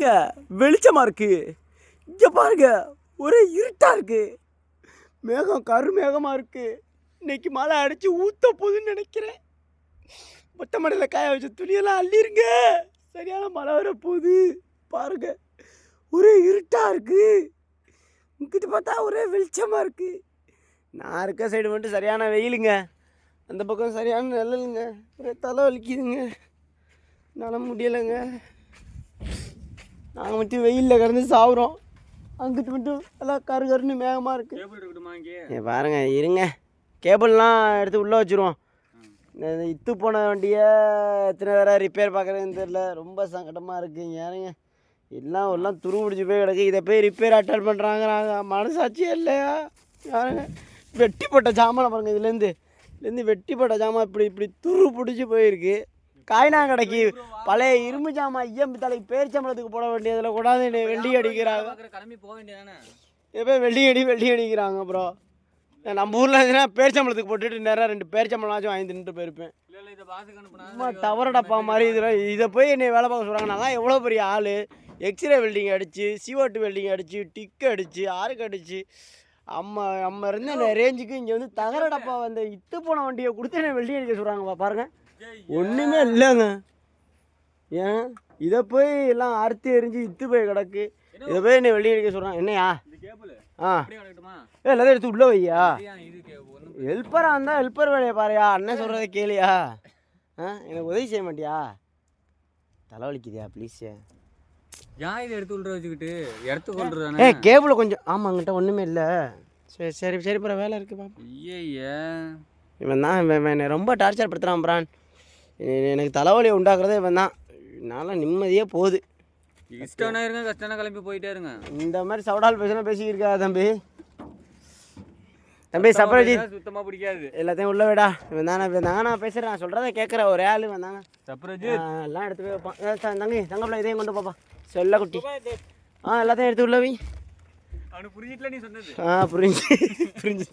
பாருங்க வெளிச்சமாக இருக்குது. இங்கே பாருங்க ஒரே இருட்டாக இருக்குது. மேகம் கருமேகமாக இருக்குது. இன்னைக்கு மழை அடித்து ஊற்ற போகுதுன்னு நினைக்கிறேன். மொட்டை மடையில் காய வச்ச துணியெல்லாம் அள்ளிருங்க. சரியான மழை வர போகுது. பாருங்க ஒரே இருட்டாக இருக்குது. இங்கிட்ட பார்த்தா ஒரே வெளிச்சமாக இருக்குது. நான் இருக்க சைடு மட்டும் சரியான வெயிலுங்க. அந்த பக்கம் சரியான நிழலுங்க. ஒரே தலை வலிக்குதுங்க. என்னால் முடியலைங்க. நாங்கள் மட்டும் வெயிலில் கிடந்து சாப்பிட்றோம். அங்கிட்டு மட்டும் எல்லாம் கருன்னு மேகமாக இருக்குது. பாருங்க இருங்க, கேபிள்லாம் எடுத்து உள்ளே வச்சுருவோம். இத்து போன வண்டியை எத்தனை தடவை ரிப்பேர் பார்க்குறதுன்னு தெரில. ரொம்ப சங்கடமாக இருக்குது. ஏனுங்க எல்லாம் துரு பிடிச்சி போய் கிடக்கு. இதை போய் ரிப்பேர் அட்டன் பண்ணுறாங்க. நாங்கள் மனசாட்சியே இல்லையா? யாருங்க வெட்டி போட்ட ஜாமான் பாருங்கள். இதுலேருந்து வெட்டி போட்ட ஜாமான் இப்படி துரு பிடிச்சி போயிருக்கு. காய்னா கடைக்கு பழைய இரும்பு ஜாமான் ஐயம்பி தலைக்கு பேரிச்சம்பளத்துக்கு போட வேண்டியதில் கூடாது வெள்ளி அடிக்கிறாங்க. கிளம்பி போக வேண்டியதானே? எப்போ வெள்ளி அடிக்கிறாங்க. அப்புறம் நம்ம ஊரில் இருந்துச்சுன்னா பேரிச்சம்பளத்துக்கு போட்டுட்டு நேரம் 2 பேரிச்சம்பளம்னாச்சும் வாங்கி தின்னுட்டு போயிருப்பேன். சும்மா தவறடப்பா மாதிரி இதை போய் என்னை வேலை பார்க்க சொல்கிறாங்க. நான் எவ்வளோ பெரிய ஆள். எக்ஸ்ரே வெல்டிங் அடித்து, CO2 வெல்டிங் அடித்து, டிக்கு அடித்து, ஆருக்கு அடித்து, அம்மா இருந்து அந்த ரேஞ்சுக்கு இங்கே வந்து தகரடப்பா வந்து இத்து போன வண்டியை கொடுத்து என்ன வெல்டிங் அடிக்க சொல்கிறாங்கப்பா. பாருங்கள் ஒன்றுமே இல்லைங்க. ஏன் இதை போய் எல்லாம் அறுத்து எரிஞ்சு இத்து போய் கிடக்கு. இதை போய் என்னை வெல்டிங் அடிக்க சொல்கிறாங்க. என்னையா? எல்லாத்தையும் எடுத்து உள்ள வையா. ஹெல்ப்பராக இருந்தால் ஹெல்ப்பர் வேலையை பாருயா. அண்ணன் சொல்கிறத கேளியா? எனக்கு உதவி செய்ய மாட்டியா? தலைவலிக்குதியா ப்ளீஸ். ஏன் இதை எடுத்து உள்ள வச்சுக்கிட்டு எடுத்து கொள்றதானே? கேபிள் கொஞ்சம் ஆமாங்கிட்ட ஒன்றுமே இல்லை. சரி அப்புறம் வேலை இருக்குது பாப்பா. இவன் என்னை ரொம்ப டார்ச்சர் படுத்துகிறான் பிரான். எனக்கு தலைவலியை உண்டாக்குறதே இவன் தான். என்னால் நிம்மதியே போகுது. இஷ்டம்னா இருங்க, கஷ்டம்னா கிளம்பி போயிட்டே இருங்க. இந்த மாதிரி சவடால் பேசிக்கிருக்கா தம்பி. சப்ரஜித் சுத்தமாக பிடிக்காது. எல்லாத்தையும் உள்ள விடா. இவன் தானே நான் பேசுகிறேன். நான் சொல்கிறத கேட்குற ஒரு ஆள் இவன் தானே. சப்ரஜித் எல்லாம் எடுத்து போய் வைப்பான். தங்கப்பில் இதையும் கொண்டு பாப்பா. செல்ல குட்டி. எல்லாத்தையும் எடுத்து உள்ள வை. அவனுக்கு புரிஞ்சிட்டல நீ சொன்னது? புரிஞ்சு